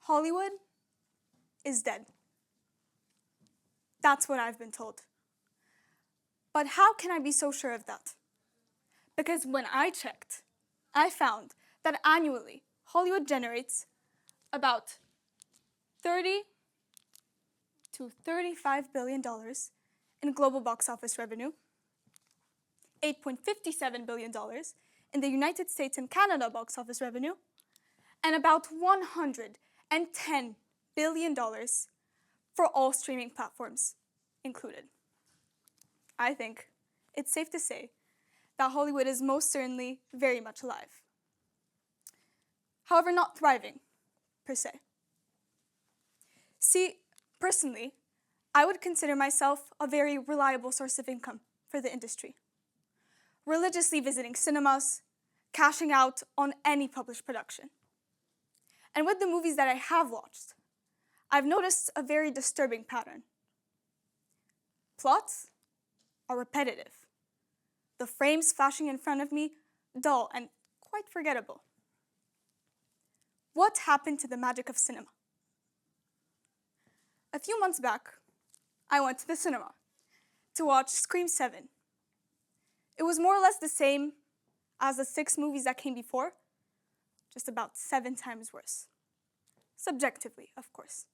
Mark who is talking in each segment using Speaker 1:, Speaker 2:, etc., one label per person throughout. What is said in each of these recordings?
Speaker 1: Hollywood is dead. That's what I've been told. But how can I be so sure of that? Because when I checked, I found that annually Hollywood generates about $30 to $35 billion in global box office revenue, $8.57 billion in the United States and Canada box office revenue, and about $110 billion for all streaming platforms included. I think it's safe to say that Hollywood is most certainly very much alive. However, not thriving, per se. See, personally, I would consider myself a very reliable source of income for the industry. Religiously visiting cinemas, cashing out on any published production. And with the movies that I have watched, I've noticed a very disturbing pattern. Plots are repetitive. The frames flashing in front of me, dull and quite forgettable. What happened to the magic of cinema? A few months back, I went to the cinema to watch Scream 7. It was more or less the same as the 6 movies that came before, just about 7 times worse. Subjectively, of course.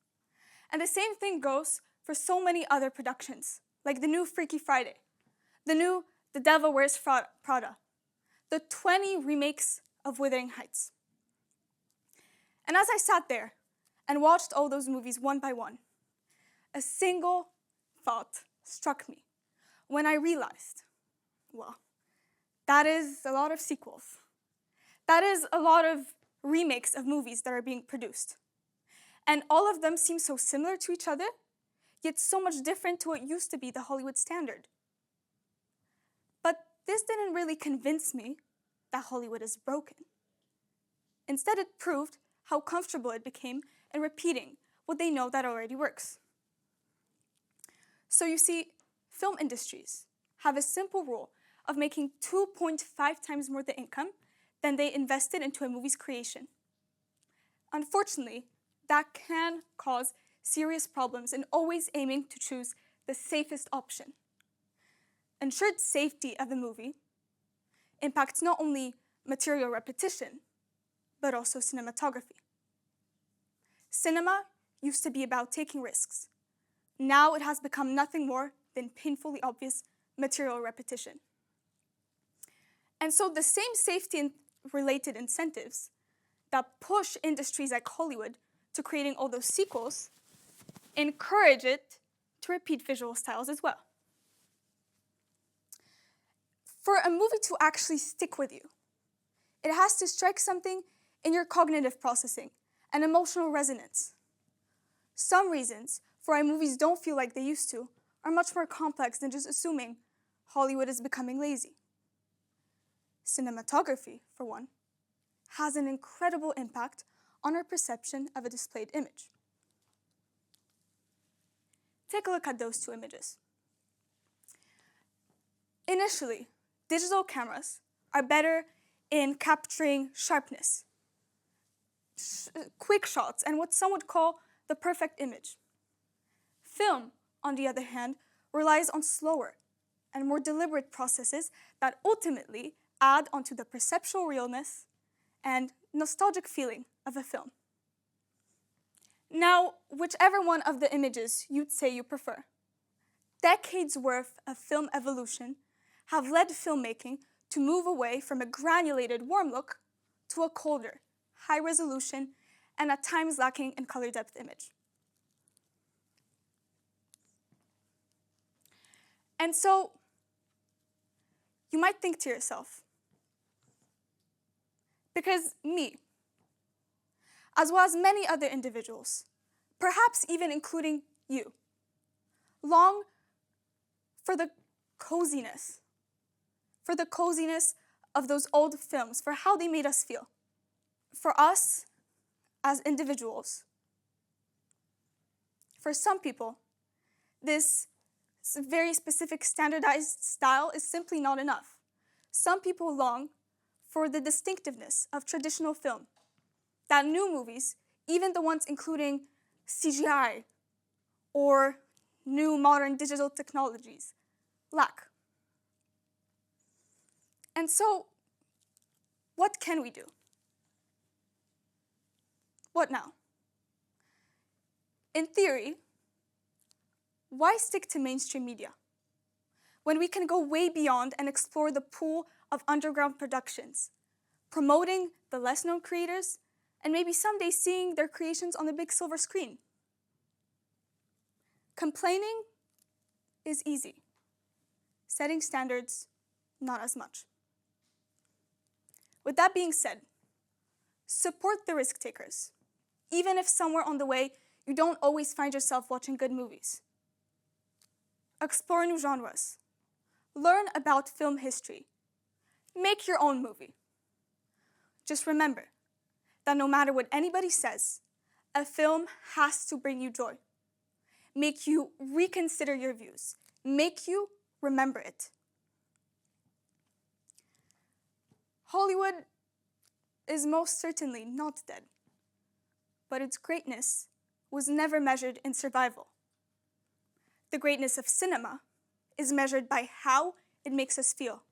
Speaker 1: And the same thing goes for so many other productions, like the new Freaky Friday, the new The Devil Wears Prada, the 20 remakes of Wuthering Heights. And as I sat there and watched all those movies one by one, a single thought struck me when I realized, well, that is a lot of sequels. That is a lot of remakes of movies that are being produced. And all of them seem so similar to each other, yet so much different to what used to be the Hollywood standard. But this didn't really convince me that Hollywood is broken. Instead, it proved how comfortable it became in repeating what they know that already works. So you see, film industries have a simple rule of making 2.5 times more the income than they invested into a movie's creation. Unfortunately, that can cause serious problems in always aiming to choose the safest option. Ensured safety of the movie impacts not only material repetition, but also cinematography. Cinema used to be about taking risks. Now it has become nothing more than painfully obvious material repetition. And so the same safety and related incentives that push industries like Hollywood to creating all those sequels encourage it to repeat visual styles as well. For a movie to actually stick with you, it has to strike something in your cognitive processing and emotional resonance. Some reasons for why movies don't feel like they used to are much more complex than just assuming Hollywood is becoming lazy. Cinematography, for one, has an incredible impact on our perception of a displayed image. Take a look at those 2 images. Initially, digital cameras are better in capturing sharpness, quick shots, and what some would call the perfect image. Film, on the other hand, relies on slower and more deliberate processes that ultimately add onto the perceptual realness and nostalgic feeling of a film. Now, whichever one of the images you'd say you prefer, decades worth of film evolution have led filmmaking to move away from a granulated warm look to a colder, high resolution, and at times lacking in color depth image. And so, you might think to yourself, because me, as well as many other individuals, perhaps even including you, long for the coziness of those old films, for how they made us feel. For us as individuals, for some people, this very specific standardized style is simply not enough. Some people long for the distinctiveness of traditional film that new movies even the ones including CGI or new modern digital technologies, lack. And so, what can we do? What now? In theory, why stick to mainstream media when we can go way beyond and explore the pool of underground productions, promoting the less-known creators, and maybe someday seeing their creations on the big silver screen? Complaining is easy. Setting standards, not as much. With that being said, support the risk takers, even if somewhere on the way you don't always find yourself watching good movies. Explore new genres. Learn about film history. Make your own movie. Just remember that no matter what anybody says, a film has to bring you joy, make you reconsider your views, make you remember it. Hollywood is most certainly not dead, but its greatness was never measured in survival. The greatness of cinema is measured by how it makes us feel,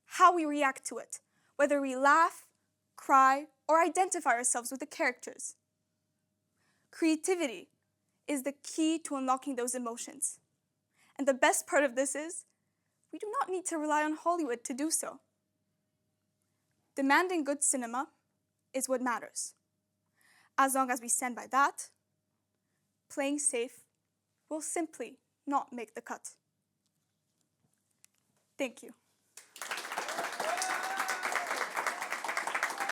Speaker 1: how we react to it, whether we laugh, cry, or identify ourselves with the characters. Creativity is the key to unlocking those emotions. And the best part of this is, we do not need to rely on Hollywood to do so. Demanding good cinema is what matters. As long as we stand by that, playing safe will simply not make the cut. Thank you.